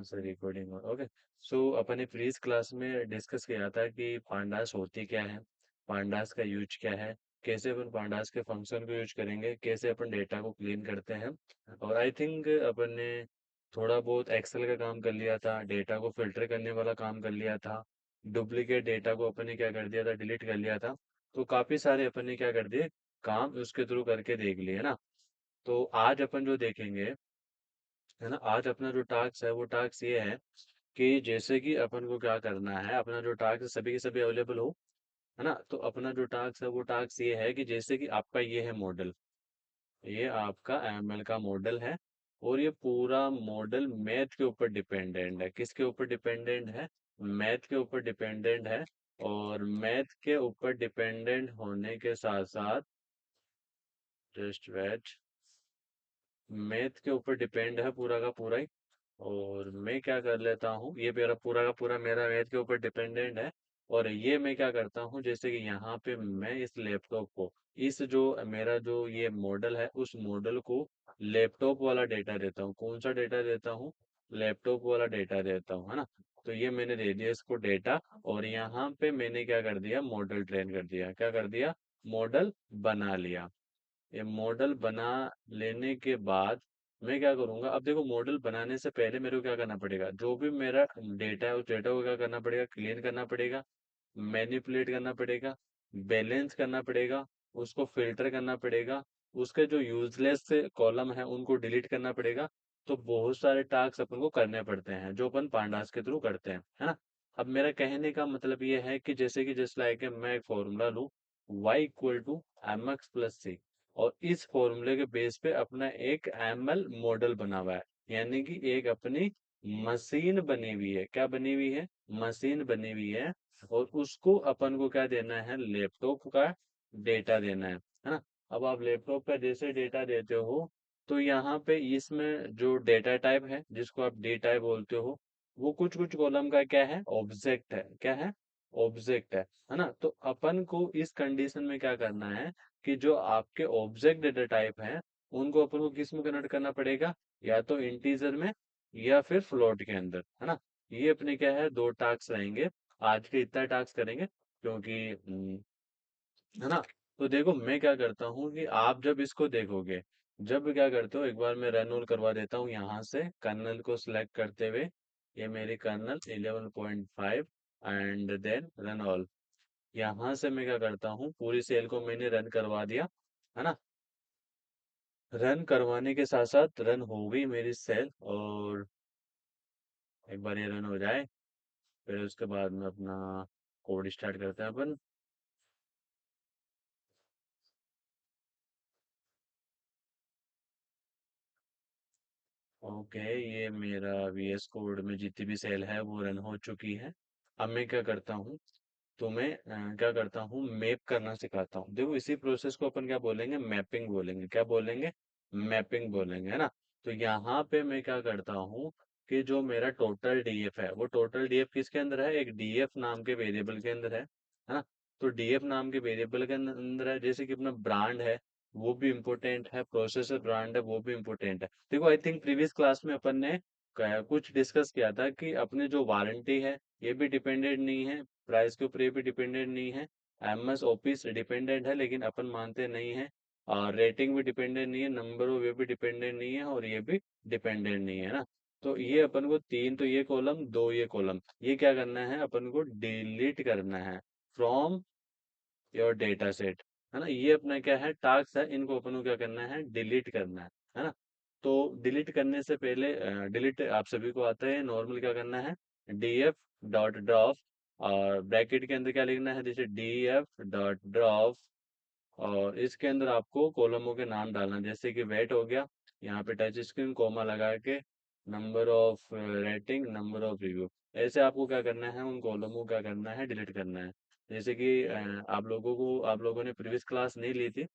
से रिकॉर्डिंग हो ओके। सो अपन ने प्रीवियस क्लास में डिस्कस किया था कि पांडास होती क्या है, पांडास का यूज क्या है, कैसे अपन पांडास के फंक्शन को यूज करेंगे, कैसे अपन डेटा को क्लीन करते हैं। और आई थिंक अपन ने थोड़ा बहुत एक्सेल का काम कर लिया था, डेटा को फिल्टर करने वाला काम कर लिया था, डुप्लीकेट डेटा को अपन ने क्या कर दिया था, डिलीट कर लिया था। तो काफी सारे अपन ने क्या कर दिए, काम उसके थ्रू करके देख लिए, है ना। तो आज अपन जो देखेंगे, है ना, आज अपना जो टास्क है वो टास्क ये है कि जैसे कि अपन को क्या करना है, अपना जो टास्क सभी के सभी अवेलेबल हो, है ना। तो अपना जो टास्क है वो टास्क ये है कि जैसे कि आपका ये है मॉडल, ये आपका एमएल का मॉडल है, और ये पूरा मॉडल मैथ के ऊपर डिपेंडेंट है। किसके ऊपर डिपेंडेंट है? मैथ के ऊपर डिपेंडेंट है। और मैथ के ऊपर डिपेंडेंट होने के साथ साथ, जस्ट वेट, मैथ के ऊपर डिपेंड है पूरा का पूरा ही। और मैं क्या कर लेता हूँ, ये मेरा पूरा का पूरा मेरा मैथ के ऊपर डिपेंडेंट है। और ये मैं क्या करता हूँ, जैसे कि यहाँ पे मैं इस लैपटॉप को, इस जो मेरा जो ये मॉडल है उस मॉडल को लैपटॉप वाला डेटा देता हूँ। कौन सा डेटा देता हूँ? लैपटॉप वाला डेटा देता हूँ, है ना। तो ये मैंने दे दिया इसको डेटा, और यहाँ पे मैंने क्या कर दिया, मॉडल ट्रेन कर दिया। क्या कर दिया? मॉडल बना लिया। ये मॉडल बना लेने के बाद मैं क्या करूंगा, अब देखो मॉडल बनाने से पहले मेरे को क्या करना पड़ेगा, जो भी मेरा डेटा है उस डेटा को क्या करना पड़ेगा, क्लीन करना पड़ेगा, मैनिपुलेट करना पड़ेगा, बैलेंस करना पड़ेगा, उसको फिल्टर करना पड़ेगा, उसके जो यूजलेस कॉलम है उनको डिलीट करना पड़ेगा। तो बहुत सारे टास्क अपन को करने पड़ते हैं जो अपन पांडास के थ्रू करते हैं, है ना। अब मेरा कहने का मतलब ये है कि जैसे कि जस्ट लाइक मैं एक फॉर्मूला लूँ, y equal to M X plus C, और इस फॉर्मूले के बेस पे अपना एक एमएल मॉडल बना हुआ है, यानी कि एक अपनी मशीन बनी हुई है। क्या बनी हुई है? मशीन बनी हुई है। और उसको अपन को क्या देना है, लैपटॉप का डेटा देना है ना। अब आप लैपटॉप का जैसे डेटा देते हो, तो यहाँ पे इसमें जो डेटा टाइप है जिसको आप डी टाइप बोलते हो, वो कुछ कुछ कॉलम का क्या है, ऑब्जेक्ट है। क्या है? ऑब्जेक्ट है ना। तो अपन को इस कंडीशन में क्या करना है कि जो आपके ऑब्जेक्ट डेटा टाइप हैं उनको अपन को किस में कन्वर्ट करना पड़ेगा, या तो इंटीजर में या फिर फ्लोट के अंदर, है ना। ये अपने क्या है, दो टास्क रहेंगे। आज के इतना टास्क करेंगे क्योंकि है ना। तो देखो मैं क्या करता हूँ कि आप जब इसको देखोगे, जब क्या करते हो, एक बार मैं रन ऑल करवा देता हूँ यहाँ से कर्नल को सिलेक्ट करते हुए। ये मेरी kernel 11.5, and then run all. यहाँ से मैं क्या करता हूँ, पूरी सेल को मैंने रन करवा दिया, है ना। रन करवाने के साथ साथ रन हो गई मेरी सेल। और एक बार ये रन हो जाए, फिर उसके बाद में अपना कोड स्टार्ट करते हैं अपन। ओके, ये मेरा वीएस कोड में जितनी भी सेल है वो रन हो चुकी है। अब मैं क्या करता हूँ, तो मैं क्या करता हूँ, मैप करना सिखाता हूँ। देखो इसी प्रोसेस को अपन क्या बोलेंगे, मैपिंग बोलेंगे। क्या बोलेंगे? मैपिंग बोलेंगे, है ना। तो यहाँ पे मैं क्या करता हूँ कि जो मेरा टोटल डीएफ है, वो टोटल डीएफ किसके अंदर है, एक डीएफ नाम के वेरिएबल के अंदर है ना। तो डीएफ नाम के वेरिएबल के अंदर है, जैसे कि अपना ब्रांड है वो भी इम्पोर्टेंट है, प्रोसेसर ब्रांड है वो भी इम्पोर्टेंट है। देखो आई थिंक प्रीवियस क्लास में अपन ने कुछ डिस्कस किया था कि अपने जो वारंटी है ये भी डिपेंडेंट नहीं है, प्राइस के ऊपर ये भी डिपेंडेंट नहीं है, एमएस ऑफिस डिपेंडेंट है लेकिन अपन मानते नहीं है, और रेटिंग भी डिपेंडेंट नहीं है, नंबर ऑफ ये भी डिपेंडेंट नहीं है, और ये भी डिपेंडेंट नहीं है ना। तो ये अपन को तीन, तो ये कॉलम, दो ये कॉलम, ये क्या करना है, अपन को डिलीट करना है फ्रॉम योर डेटा सेट, है ना। ये अपना क्या है, टास्क है, इनको अपन को क्या करना है, डिलीट करना है ना। तो डिलीट करने से पहले, डिलीट आप सभी को आता है, नॉर्मल क्या करना है, डीएफ डॉट ड्रॉप, और ब्रैकेट के अंदर क्या लिखना है, जैसे डीएफ डॉट ड्रॉप, और इसके अंदर आपको कॉलमों के नाम डालना है, जैसे कि वेट हो गया, यहाँ पे टच स्क्रीन कोमा लगा के, number of rating, number of review. ऐसे आपको क्या करना है, उन कॉलमों को क्या करना है, डिलीट करना है। जैसे कि आप लोगों ने प्रीवियस क्लास नहीं ली थी,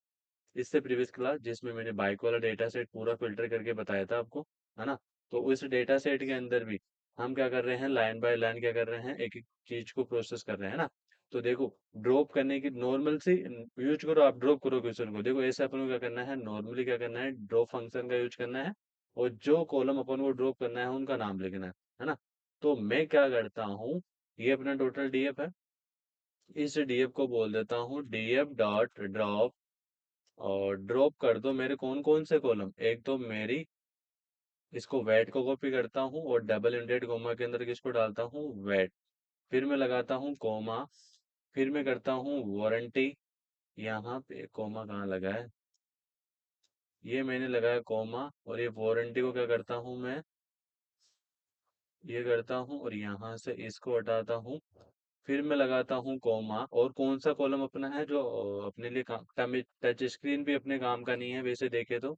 इससे प्रीवियस क्लास जिसमें मैंने बाइक वाला डेटा सेट पूरा फिल्टर करके बताया था आपको, है ना। तो उस डेटा सेट के अंदर भी हम क्या कर रहे हैं, लाइन बाय लाइन क्या कर रहे हैं, एक एक चीज को प्रोसेस कर रहे हैं ना। तो देखो ड्रॉप करने की नॉर्मल से यूज करो, आप ड्रॉप करो क्वेश्चन को, देखो ऐसे अपन को क्या करना है, नॉर्मली क्या करना है, ड्रॉप फंक्शन का यूज करना है, और जो कॉलम अपन को ड्रॉप करना है उनका नाम लिखना है। है ना। तो मैं क्या करता हूँ, ये अपना टोटल डीएफ है, इस डीएफ को बोल देता हूँ डीएफ डॉट ड्रॉप, और ड्रॉप कर दो मेरे कौन कौन से कॉलम, एक तो मेरी, इसको वेट को कॉपी करता हूँ और डबल इंडेड कोमा के अंदर किसको डालता हूँ, वेट, फिर मैं लगाता हूँ कोमा, फिर मैं करता हूँ वारंटी, यहाँ पे कोमा कहाँ लगा है, ये मैंने लगाया कोमा, और ये वारंटी को क्या करता हूँ मैं, ये करता हूँ और यहाँ से इसको हटाता हूँ, फिर मैं लगाता हूँ कोमा, और कौन सा कॉलम अपना है जो अपने लिए टच स्क्रीन भी अपने काम का नहीं है वैसे देखे तो,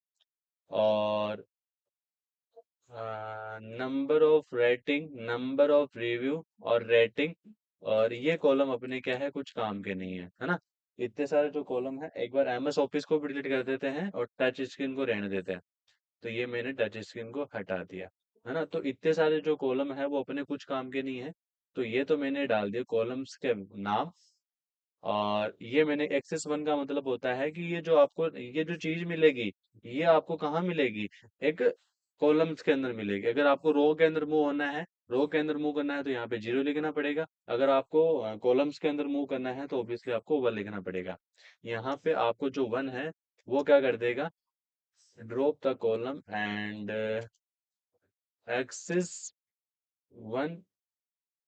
और number of rating, number of review और रेटिंग, और ये कॉलम अपने क्या है, कुछ काम के नहीं है, है ना। इतने सारे जो कॉलम है, एक बार एमएस ऑफिस को भी डिलीट कर देते हैं और टच स्क्रीन को रहने देते हैं। तो ये मैंने टच स्क्रीन को हटा दिया, है ना। तो इतने सारे जो कॉलम है वो अपने कुछ काम के नहीं है। तो ये तो मैंने डाल दिया कॉलम्स के नाम, और ये मैंने एक्सेस वन का मतलब होता है कि ये जो आपको ये जो चीज मिलेगी, ये आपको कहाँ मिलेगी, एक कॉलम्स के अंदर मिलेगी। अगर आपको रो के अंदर मूव होना है, रो के अंदर मूव करना है तो यहाँ पे जीरो लिखना पड़ेगा, अगर आपको कॉलम्स के अंदर मूव करना है तो ऑब्वियसली आपको वन लिखना पड़ेगा। यहाँ पे आपको जो वन है वो क्या कर देगा, drop the column and axis one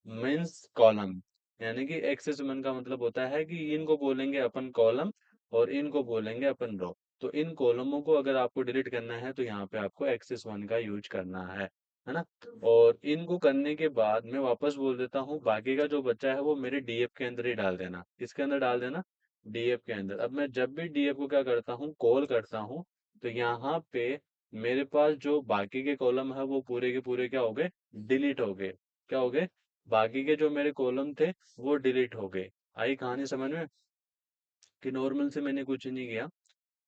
means column, यानी कि एक्सेस वन का मतलब होता है कि इनको बोलेंगे अपन कॉलम और इनको बोलेंगे अपन रो। तो इन कॉलमों को अगर आपको डिलीट करना है तो यहाँ पे आपको एक्सेस वन का यूज करना है ना। और इनको करने के बाद मैं वापस बोल देता हूँ बाकी का जो बच्चा है वो मेरे डीएफ के अंदर ही डाल देना, किसके अंदर डाल देना, डीएफ के अंदर। अब मैं जब भी डीएफ को क्या करता हूँ, कॉल करता हूँ, तो यहाँ पे मेरे पास जो बाकी के कॉलम है वो पूरे के पूरे क्या हो गए, डिलीट हो गए, क्या हो गए, बाकी के जो मेरे कॉलम थे वो डिलीट हो गए। आई कहानी समझ में, कि नॉर्मल से मैंने कुछ नहीं किया,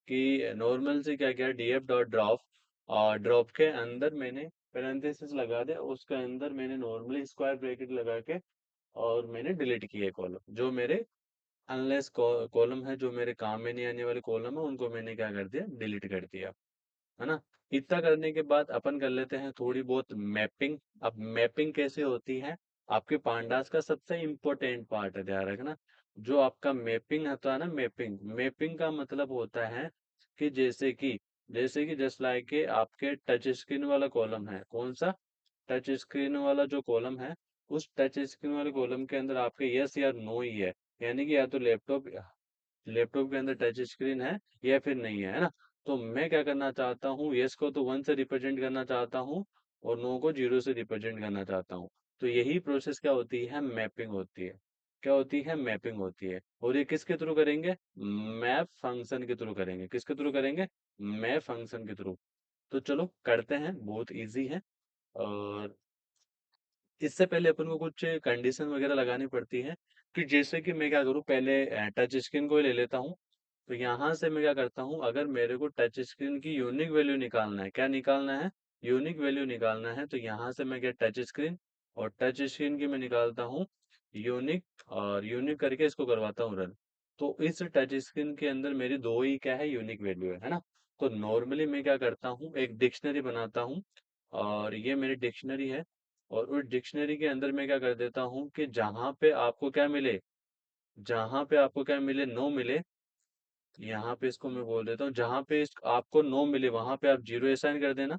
कि नॉर्मल से क्या किया, डीएफ डॉट ड्रॉप, और ड्रॉप के अंदर मैंने पैरेंथेसिस लगा दिया, उसके अंदर मैंने नॉर्मली स्क्वायर ब्रैकेट लगा के और मैंने डिलीट किए कॉलम, जो मेरे अनलेस कॉलम है, जो मेरे काम में नहीं आने वाले कॉलम है, उनको मैंने क्या कर दिया, डिलीट कर दिया, है ना। इतना करने के बाद अपन कर लेते हैं थोड़ी बहुत मैपिंग। अब मैपिंग कैसे होती है, आपके पांडास का सबसे इम्पोर्टेंट पार्ट है, ध्यान रखना। जो आपका मैपिंग होता है ना, मैपिंग, मैपिंग का मतलब होता है कि जैसे कि जस्ट लाइक के आपके टच स्क्रीन वाला कॉलम है, कौन सा, टच स्क्रीन वाला जो कॉलम है, उस टच स्क्रीन वाले कॉलम के अंदर आपके यस या नो ही है, यानी कि या तो लैपटॉप के अंदर टच स्क्रीन है या फिर नहीं है ना। तो मैं क्या करना चाहता हूँ, यस को तो वन से रिप्रेजेंट करना चाहता हूँ और नो को जीरो से रिप्रेजेंट करना चाहता हूँ। तो यही प्रोसेस क्या होती है, मैपिंग होती है, क्या होती है, मैपिंग होती है। और ये किसके थ्रू करेंगे, मैप फंक्शन के थ्रू करेंगे, किसके थ्रू करेंगे, मैप फंक्शन के थ्रू। तो चलो करते हैं, बहुत इजी है। और इससे पहले अपन को कुछ कंडीशन वगैरह लगानी पड़ती है, कि जैसे कि मैं क्या करूँ, पहले टच स्क्रीन को ही ले लेता हूँ। तो यहाँ से मैं क्या करता हूँ, अगर मेरे को टच स्क्रीन की यूनिक वैल्यू निकालना है, क्या निकालना है, यूनिक वैल्यू निकालना है, तो यहाँ से मैं क्या, टच स्क्रीन, और टच स्क्रीन की मैं निकालता हूँ यूनिक, और यूनिक करके इसको करवाता हूँ रन। तो इस टच स्क्रीन के अंदर मेरी दो ही क्या है, यूनिक वैल्यू है ना। तो नॉर्मली मैं क्या करता हूँ, एक डिक्शनरी बनाता हूँ, और ये मेरी डिक्शनरी है, और उस डिक्शनरी के अंदर मैं क्या कर देता हूँ कि जहाँ पे आपको क्या मिले, जहाँ पे आपको क्या मिले, नो मिले, यहाँ पे इसको मैं बोल देता हूँ, जहाँ पे आपको नो मिले वहां पे आप जीरो असाइन कर देना,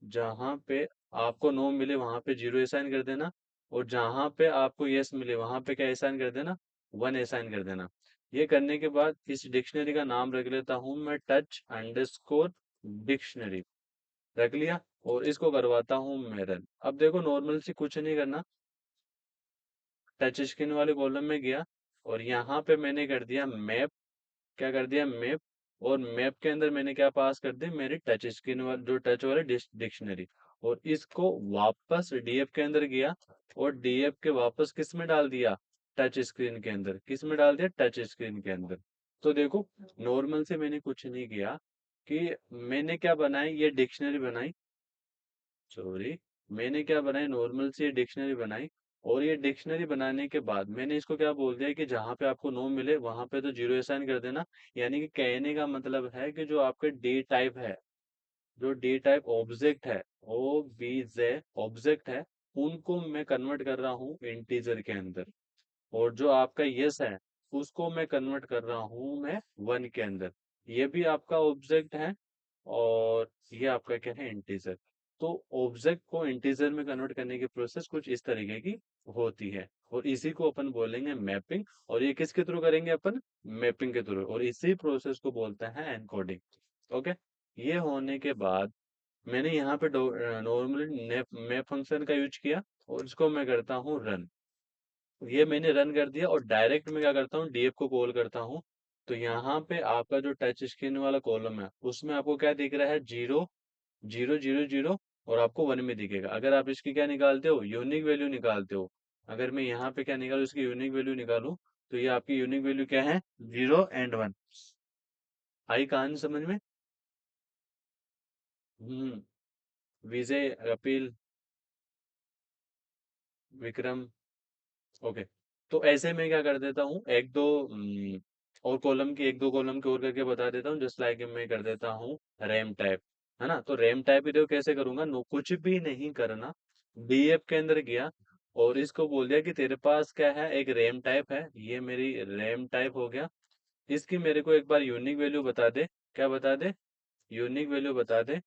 जहाँ पे आपको नो मिले वहां पे जीरो असाइन कर देना, और जहाँ पे आपको यस मिले वहां पे क्या असाइन कर देना, वन असाइन कर देना। ये करने के बाद इस डिक्शनरी का नाम रख लेता हूँ मैं टच अंडरस्कोर डिक्शनरी, रख लिया, और इसको करवाता हूँ मैं रन। अब देखो नॉर्मल से कुछ नहीं करना, टच स्क्रीन वाले कॉलम में गया, और यहाँ पे मैंने कर दिया मैप, क्या कर दिया, मैप, और मैप के अंदर मैंने क्या पास कर दी, मेरी टच स्क्रीन वाली जो टच वाली डिक्शनरी, और इसको वापस डीएफ के अंदर गया, और डीएफ के वापस किस में डाल दिया, टच स्क्रीन के अंदर, किस में डाल दिया, टच स्क्रीन के अंदर। तो देखो नॉर्मल से मैंने कुछ नहीं किया, कि मैंने क्या बनाई, ये डिक्शनरी बनाई, सॉरी, मैंने क्या बनाई, नॉर्मल से डिक्शनरी बनाई, और ये डिक्शनरी बनाने के बाद मैंने इसको क्या बोल दिया कि जहाँ पे आपको नो मिले वहां पे तो जीरो असाइन कर देना। यानी कि कहने का मतलब है कि जो आपके डी टाइप है, जो डी टाइप ऑब्जेक्ट है, ओ बी जे ऑब्जेक्ट है, उनको मैं कन्वर्ट कर रहा हूँ इंटीजर के अंदर। और जो आपका यस है, उसको मैं कन्वर्ट कर रहा हूँ मैं वन के अंदर। ये भी आपका ऑब्जेक्ट है, और ये आपका क्या है, इंटीजर। तो ऑब्जेक्ट को इंटीजर में कन्वर्ट करने की प्रोसेस कुछ इस तरीके की होती है, और इसी को अपन बोलेंगे मैपिंग। और ये किसके थ्रू करेंगे अपन, मैपिंग के थ्रू, और इसी प्रोसेस को बोलते हैं एनकोडिंग। ओके। ये होने के बाद मैंने यहाँ पे नॉर्मली मैप फंक्शन का यूज किया, और इसको मैं करता हूँ रन। ये मैंने रन कर दिया, और डायरेक्ट मैं क्या करता हूँ, डीएफ को कॉल करता हूँ। तो यहाँ पे आपका जो टच स्क्रीन वाला कॉलम है, उसमें आपको क्या दिख रहा है, 0 0 0 0, और आपको वन में दिखेगा। अगर आप इसकी क्या निकालते हो, यूनिक वैल्यू निकालते हो। अगर मैं यहाँ पे क्या निकालूं, इसकी यूनिक वैल्यू निकालूं, तो ये आपकी यूनिक वैल्यू क्या है, 0 और 1। आई कहानी समझ में? हम्म। विजय, कपिल, विक्रम। ओके। तो ऐसे में क्या कर देता हूँ, एक दो और कॉलम की, एक दो कॉलम के और करके बता देता हूँ, जस्ट लाइक मैं कर देता हूँ रैम टाइप। है ना? तो रैम टाइप ही देखो कैसे करूंगा, नो कुछ भी नहीं करना। डीएफ के अंदर गया, और इसको बोल दिया कि तेरे पास क्या है, एक रैम टाइप है, ये मेरी रैम टाइप हो गया। इसकी मेरे को एक बार यूनिक वैल्यू बता दे। क्या बता दे? यूनिक वैल्यू बता दे।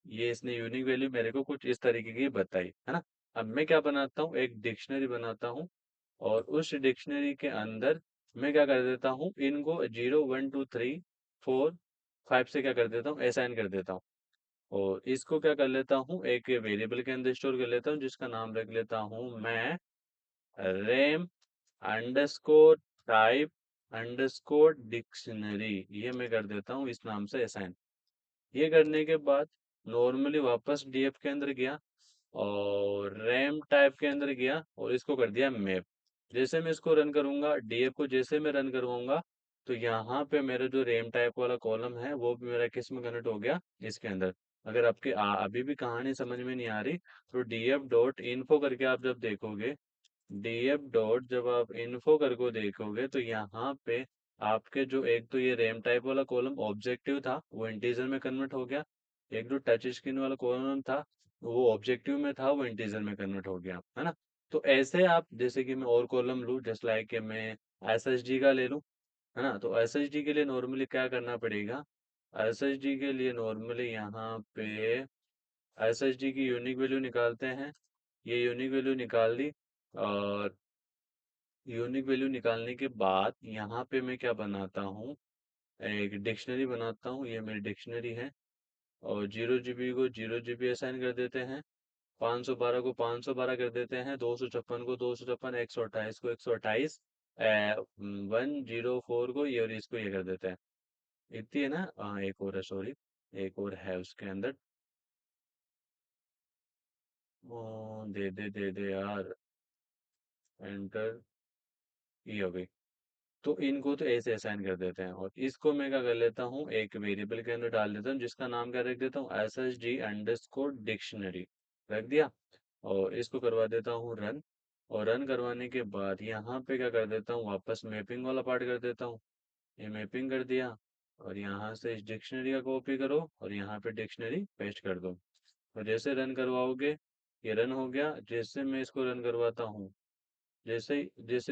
ये इसने यूनिक वैल्यू मेरे को कुछ इस तरीके की बताई, है ना? अब मैं क्या बनाता हूँ, एक डिक्शनरी बनाता हूँ, और उस डिक्शनरी के अंदर मैं क्या कर देता हूँ, इनको 0 1 2 3 4 5 से क्या कर देता हूँ, असाइन कर देता हूँ। और इसको क्या कर लेता हूँ, एक वेरिएबल के अंदर स्टोर कर लेता हूँ, जिसका नाम रख लेता हूँ मैं RAM underscore type underscore dictionary. ये मैं कर देता हूँ इस नाम से असाइन। ये करने के बाद नॉर्मली वापस डीएफ के अंदर गया, और रैम टाइप के अंदर गया, और इसको कर दिया मैप। जैसे मैं इसको रन करूंगा, डीएफ को जैसे मैं रन करवाऊंगा, तो यहाँ पे मेरा जो रैम टाइप वाला कॉलम है, वो भी मेरा किस में कनेक्ट हो गया, इसके अंदर। अगर आपके अभी भी कहानी समझ में नहीं आ रही, तो डीएफ डॉट इन्फो करके आप जब देखोगे, डीएफ डॉट जब आप इन्फो करके देखोगे, तो यहाँ पे आपके जो एक तो ये रैम टाइप वाला कॉलम ऑब्जेक्टिव था, वो इंटीजर में कन्वर्ट हो गया। एक जो टच स्क्रीन वाला कॉलम था, वो ऑब्जेक्टिव में था, वो इंटीजर में कन्वर्ट हो गया, है ना? तो ऐसे आप, जैसे कि मैं और कॉलम लूँ, जस्ट लाइक कि मैं एसएसडी का ले लूँ, है ना? तो एसएसडी के लिए नॉर्मली क्या करना पड़ेगा, एसएसडी के लिए नॉर्मली यहाँ पे एसएसडी की यूनिक वैल्यू निकालते हैं। ये यूनिक वैल्यू निकाल दी, और यूनिक वैल्यू निकालने के बाद यहाँ पे मैं क्या बनाता हूँ, एक डिक्शनरी बनाता हूँ। ये मेरी डिक्शनरी है, और 0 GB को 0 GB असाइन कर देते हैं, 512 को 512 कर देते हैं, 256 को 256, 128 को 128, 104 को ये, और इसको ये कर देते हैं। इतनी है ना? हाँ, एक और है, सॉरी, एक और है उसके अंदर। दे दे यार, एंटर। ये हो गई। तो इनको तो ऐसे असाइन कर देते हैं, और इसको मैं क्या कर लेता हूँ, एक वेरिएबल के अंदर डाल देता हूँ, जिसका नाम क्या रख देता हूँ, S S D underscore dictionary रख दिया। और इसको करवा देता हूँ रन। और रन करवाने के बाद यहाँ पे क्या कर देता हूँ, वापस मैपिंग वाला पार्ट कर देता हूँ। ये मैपिंग कर दिया, और यहाँ से इस डिक्शनरी का कॉपी करो, और यहाँ पे डिक्शनरी पेस्ट कर दो। और जैसे रन करवाओगे, ये रन हो गया। जैसे मैं इसको रन करवाता हूँ, जैसे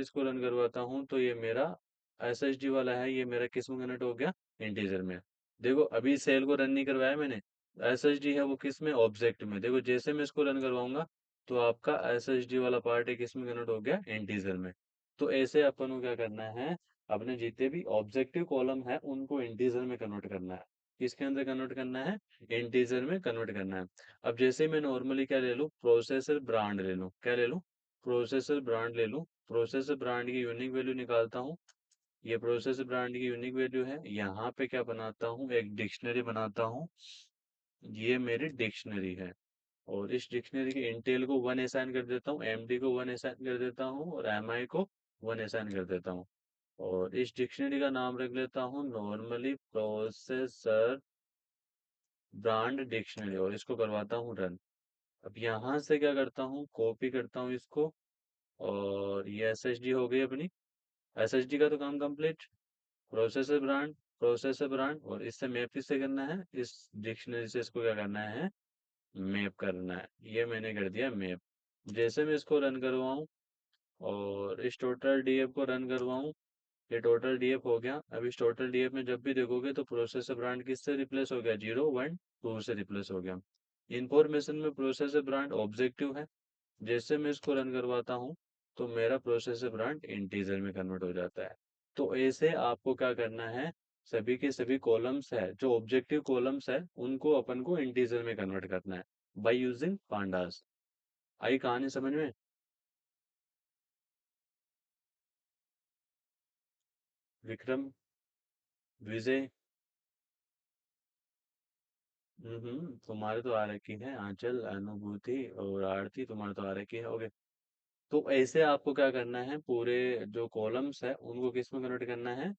इसको रन करवाता हूँ, तो ये मेरा एसएसडी वाला है, ये मेरा किस में कनेक्ट हो गया, इंटीजर में। देखो अभी सेल को रन नहीं करवाया मैंने, एसएसडी है वो किस में, ऑब्जेक्ट में। देखो जैसे मैं इसको रन करवाऊंगा, तो आपका एसएसडी वाला पार्ट है किस में कनेक्ट हो गया, इंटीजर में। तो ऐसे अपन को क्या करना है, अपने जितने भी ऑब्जेक्टिव कॉलम है, उनको इंटीजर में कन्वर्ट करना है। किसके अंदर कन्वर्ट करना है, इंटीजर में कन्वर्ट करना है। अब जैसे मैं नॉर्मली क्या ले लूँ, प्रोसेसर ब्रांड ले लूँ, क्या ले लूँ, प्रोसेसर ब्रांड ले लूँ। प्रोसेसर ब्रांड की यूनिक वैल्यू निकालता हूँ। ये प्रोसेसर ब्रांड की यूनिक वैल्यू है। यहाँ पे क्या बनाता हूँ, एक डिक्शनरी बनाता हूँ। ये मेरी डिक्शनरी है, और इस डिक्शनरी के इंटेल को 1 असाइन कर देता हूँ, एमडी को 1 असाइन कर देता हूँ, और एमआई को 1 असाइन कर देता हूँ। और इस डिक्शनरी का नाम रख लेता हूँ नॉर्मली प्रोसेसर ब्रांड डिक्शनरी, और इसको करवाता हूँ रन। अब यहाँ से क्या करता हूँ, कॉपी करता हूँ इसको, और ये एसएसडी हो गई अपनी। एसएसडी का तो काम complete. Processor brand, processor brand, और इससे मैप किससे करना है, इस डिक्शनरी से इसको क्या करना है, मैप करना है। ये मैंने कर दिया मैप। जैसे मैं इसको रन करवाऊँ और इस टोटल डीएफ को रन करवाऊँ, ये टोटल डीएफ हो गया। अब इस टोटल डीएफ में जब भी देखोगे तो प्रोसेसर ब्रांड किससे रिप्लेस हो गया, 0 1 2 से रिप्लेस हो गया। इंफॉर्मेशन में प्रोसेसर ब्रांड ऑब्जेक्टिव है। जैसे मैं इसको रन करवाता हूँ तो मेरा प्रोसेसर ब्रांड इंटीजर में कन्वर्ट हो जाता है। तो ऐसे आपको क्या करना है, सभी के सभी कॉलम्स है जो ऑब्जेक्टिव कॉलम्स है उनको अपन को इंटीजर में कन्वर्ट करना है बाय यूजिंग पांडास। आई कहानी समझ में? विक्रम, विजय, तुम्हारे तो आ रखी है, आंचल, अनुभूति और आरती, तुम्हारे तो आ रखी है। ओके। तो ऐसे आपको क्या करना है, पूरे जो कॉलम्स है उनको किस में कन्वर्ट करना है,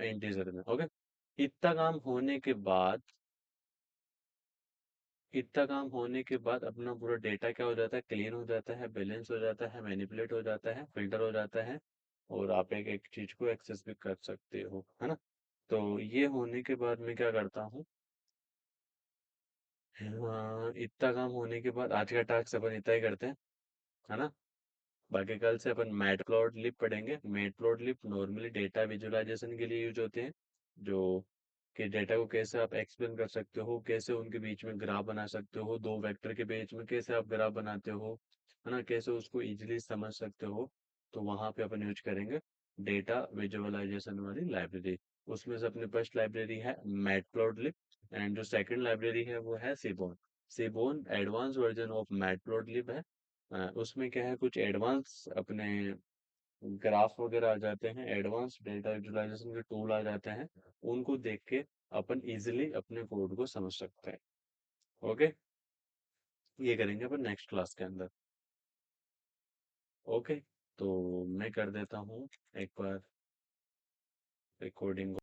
इंटीजर में। ओके। इतना काम होने के बाद, अपना पूरा डेटा क्या हो जाता है, क्लीन हो जाता है, बैलेंस हो जाता है, मैनिपुलेट हो जाता है, फिल्टर हो जाता है, और आप एक एक चीज को एक्सेस भी कर सकते हो, है ना। तो ये होने के बाद मैं क्या करता हूँ, हाँ, इतना काम होने के बाद आज का टास्क अपन इतना ही करते हैं, है ना। बाकी कल से अपन मैटप्लॉटलिब पढ़ेंगे। मैटप्लॉटलिब नॉर्मली डेटा विजुअलाइजेशन के लिए यूज होते हैं, जो कि डेटा को कैसे आप एक्सप्लेन कर सकते हो, कैसे उनके बीच में ग्राफ बना सकते हो, दो वेक्टर के बीच में कैसे आप ग्राफ बनाते हो, है ना, कैसे उसको इजीली समझ सकते हो। तो वहां पे अपन यूज करेंगे डेटा विजुअलाइजेशन वाली लाइब्रेरी। उसमें से अपने फर्स्ट लाइब्रेरी है मैटप्लॉटलिब, एंड जो सेकंड लाइब्रेरी है वो है सीबोन। सीबोन एडवांस वर्जन ऑफ मैटप्लॉटलिब है। उसमें क्या है, कुछ एडवांस अपने ग्राफ वगैरह आ जाते हैं, एडवांस डेटा विजुअलाइजेशन के टूल आ जाते हैं, उनको देख के अपन इजीली अपने कोड को समझ सकते हैं। ओके। ये करेंगे अपन नेक्स्ट क्लास के अंदर। ओके। तो मैं कर देता हूँ एक बार रिकॉर्डिंग